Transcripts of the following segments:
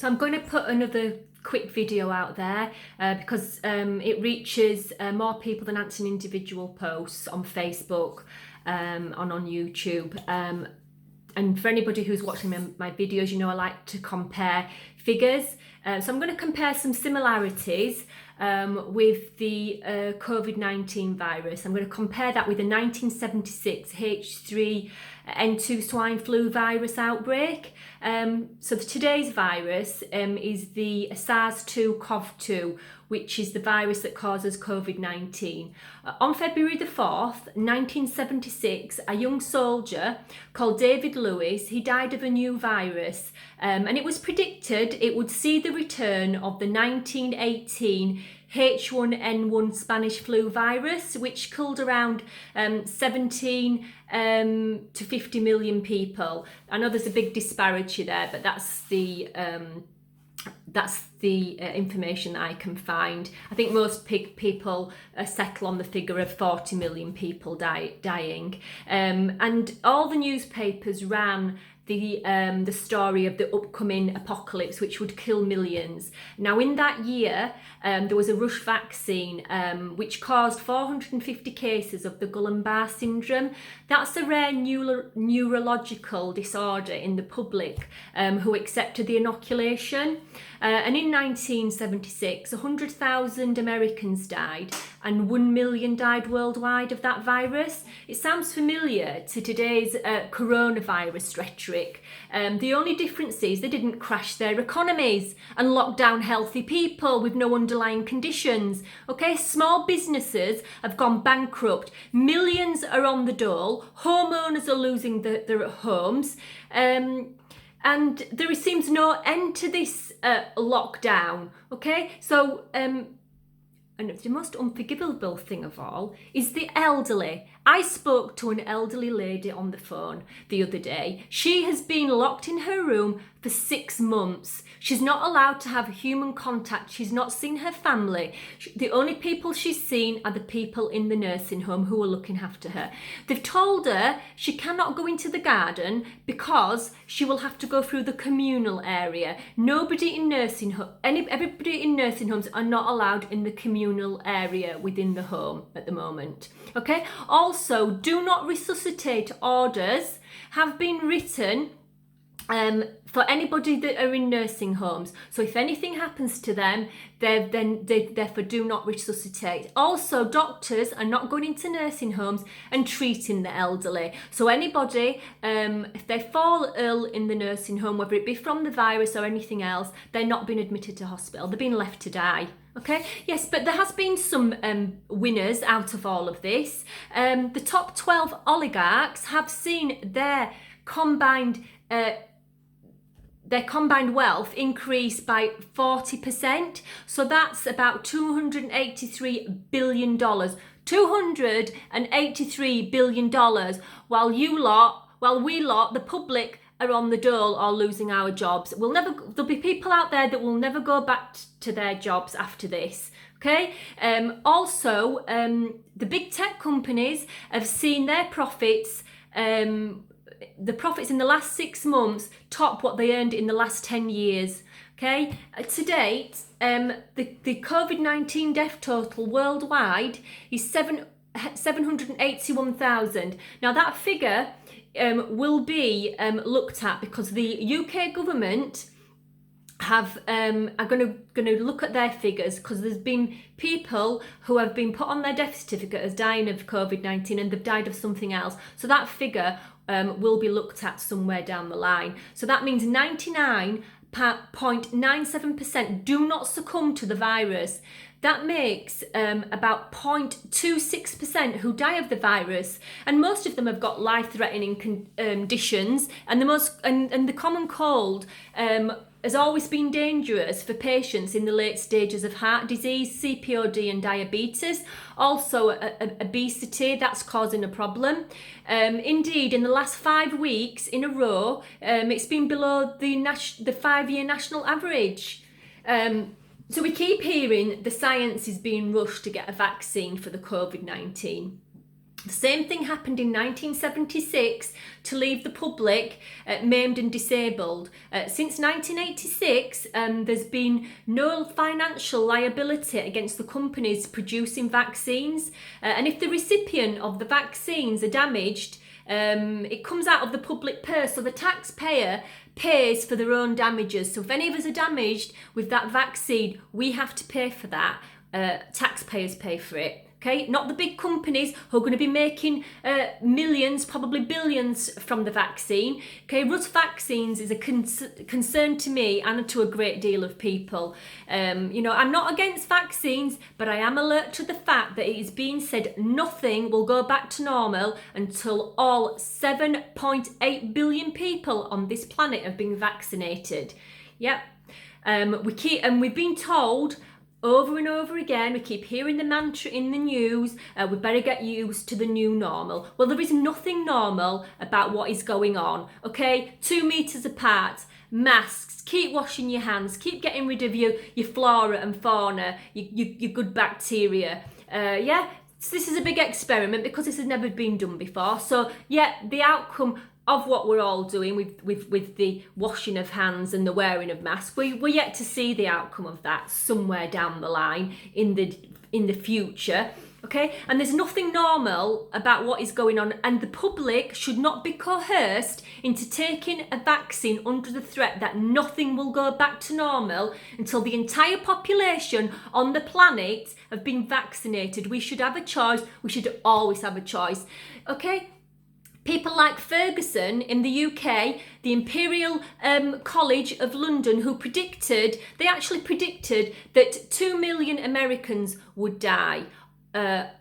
So I'm going to put another quick video out there because it reaches more people than answering individual posts on Facebook and on YouTube. And for anybody who's watching my videos, you know I like to compare figures. So I'm going to compare some similarities with the COVID-19 virus. I'm going to compare that with the 1976 H3N2 swine flu virus outbreak. So today's virus is the SARS-2-CoV-2, which is the virus that causes COVID-19. On February the 4th, 1976, a young soldier called David Lewis, he died of a new virus, and it was predicted it would see the return of the 1918 H1N1 Spanish flu virus, which killed around 17 to 50 million people. I know there's a big disparity there, but that's the information that I can find. I think most people settle on the figure of 40 million people dying. And all the newspapers ran the story of the upcoming apocalypse, which would kill millions. Now, in that year, there was a rush vaccine which caused 450 cases of the Guillain-Barré syndrome. That's a rare neurological disorder in the public who accepted the inoculation. And in 1976, 100,000 Americans died and 1 million died worldwide of that virus. It sounds familiar to today's coronavirus rhetoric. The only difference is they didn't crash their economies and lock down healthy people with no underlying conditions. Okay, small businesses have gone bankrupt. Millions are on the dole. Homeowners are losing their homes. And there seems no end to this lockdown, okay? So, and the most unforgivable thing of all is the elderly. I spoke to an elderly lady on the phone the other day. She has been locked in her room for 6 months. She's not allowed to have human contact. She's not seen her family. The only people she's seen are the people in the nursing home who are looking after her. They've told her she cannot go into the garden because she will have to go through the communal area. Everybody in nursing homes are not allowed in the communal area within the home at the moment. Okay. Also, do not resuscitate orders have been written for anybody that are in nursing homes. So if anything happens to them, they therefore do not resuscitate. Also, doctors are not going into nursing homes and treating the elderly. So anybody, if they fall ill in the nursing home, whether it be from the virus or anything else, they're not being admitted to hospital. They're being left to die. Okay, yes, but there has been some winners out of all of this. The top 12 oligarchs have seen their combined wealth increase by 40%. So that's about $283 billion. $283 billion, while we lot, the public, are on the dole or losing our jobs. There'll be people out there that will never go back to their jobs after this. Okay. Also, the big tech companies have seen their profits. The profits in the last 6 months top what they earned in the last 10 years. Okay. To date, the COVID-19 death total worldwide is 781,000. Now that figure will be looked at because the UK government are going to look at their figures, because there's been people who have been put on their death certificate as dying of COVID-19 and they've died of something else. So that figure will be looked at somewhere down the line. So that means 99.97% do not succumb to the virus. That makes about 0.26% who die of the virus, and most of them have got life-threatening conditions. And the common cold has always been dangerous for patients in the late stages of heart disease, CPOD, and diabetes. Also, obesity, that's causing a problem. Indeed, in the last 5 weeks in a row, it's been below the 5-year national average. So we keep hearing the science is being rushed to get a vaccine for the COVID-19. The same thing happened in 1976 to leave the public maimed and disabled. Since 1986, there's been no financial liability against the companies producing vaccines. And if the recipient of the vaccines are damaged, it comes out of the public purse. So the taxpayer pays for their own damages. So if any of us are damaged with that vaccine, we have to pay for that. Taxpayers pay for it. Okay, not the big companies who are going to be making millions, probably billions from the vaccine. Okay, Russ Vaccines is a concern to me and to a great deal of people. You know, I'm not against vaccines, but I am alert to the fact that it is being said nothing will go back to normal until all 7.8 billion people on this planet have been vaccinated. Yep. We've been told over and over again, we keep hearing the mantra in the news, we better get used to the new normal. Well, there is nothing normal about what is going on, okay? 2 meters apart, masks, keep washing your hands, keep getting rid of your flora and fauna, your good bacteria. Yeah, so this is a big experiment because this has never been done before. So yeah, the outcome of what we're all doing with the washing of hands and the wearing of masks, we're yet to see the outcome of that somewhere down the line in the future. Okay, and there's nothing normal about what is going on, and the public should not be coerced into taking a vaccine under the threat that nothing will go back to normal until the entire population on the planet have been vaccinated. We should have a choice. We should always have a choice. Okay. People like Ferguson in the UK, the Imperial College of London, who actually predicted that 2 million Americans would die.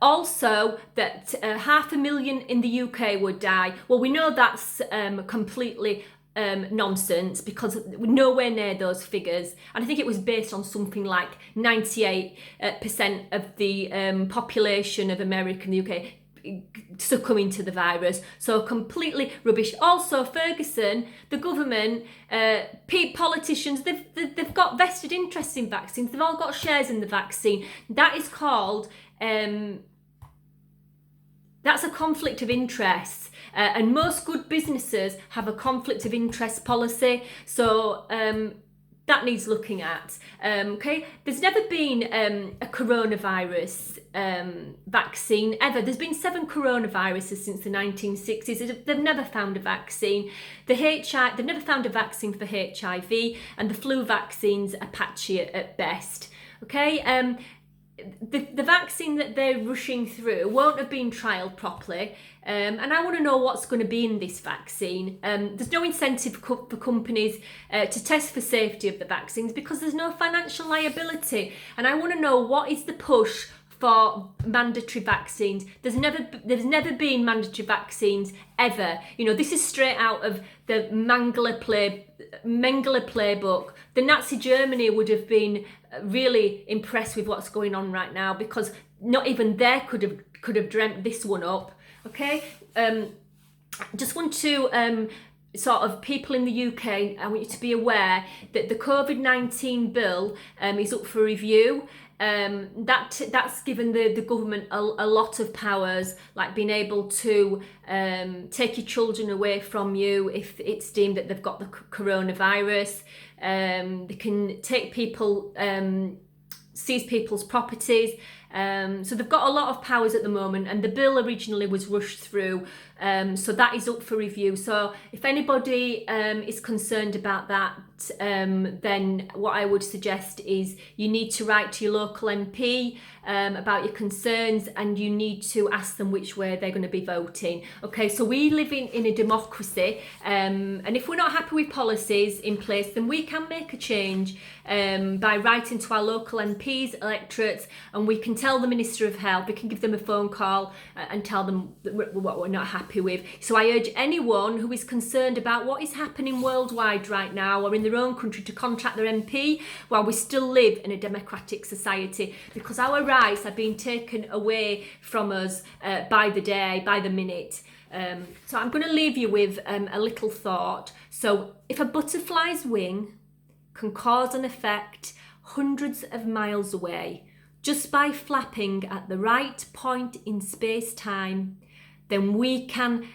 Also that 500,000 in the UK would die. Well, we know that's completely nonsense because nowhere near those figures. And I think it was based on something like 98% of the population of America in the UK succumbing to the virus. So completely rubbish. Also, Ferguson, the government, politicians, they've got vested interests in vaccines. They've all got shares in the vaccine. That is called that's a conflict of interest. And most good businesses have a conflict of interest policy. So that needs looking at. Okay, there's never been a coronavirus vaccine ever. There's been 7 coronaviruses since the 1960s. They've never found a vaccine. They've never found a vaccine for HIV, and the flu vaccines are patchy at best. Okay, the vaccine that they're rushing through won't have been trialled properly. And I want to know what's going to be in this vaccine. There's no incentive for companies to test for safety of the vaccines because there's no financial liability. And I want to know what is the push for mandatory vaccines. There's never been mandatory vaccines ever. You know, this is straight out of the Mengele playbook. The Nazi Germany would have been really impressed with what's going on right now because not even they could have dreamt this one up. Okay, just want to sort of people in the UK, I want you to be aware that the COVID-19 bill is up for review. That's given the government a lot of powers, like being able to take your children away from you if it's deemed that they've got the coronavirus. They can take people, seize people's properties. So they've got a lot of powers at the moment, and the bill originally was rushed through, so that is up for review. So if anybody is concerned about that, then what I would suggest is you need to write to your local MP about your concerns, and you need to ask them which way they're going to be voting. Okay, so we live in a democracy, and if we're not happy with policies in place, then we can make a change by writing to our local MPs, electorates, and we can tell the Minister of Health, we can give them a phone call and tell them what we're not happy with. So I urge anyone who is concerned about what is happening worldwide right now or in their own country to contact their MP while we still live in a democratic society, because our rights are being taken away from us by the day, by the minute. So I'm going to leave you with a little thought. So if a butterfly's wing can cause an effect hundreds of miles away just by flapping at the right point in space-time, then we can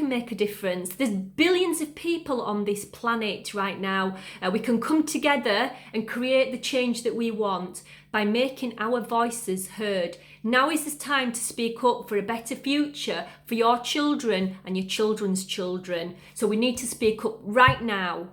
make a difference. There's billions of people on this planet right now. We can come together and create the change that we want by making our voices heard. Now is the time to speak up for a better future for your children and your children's children. So we need to speak up right now.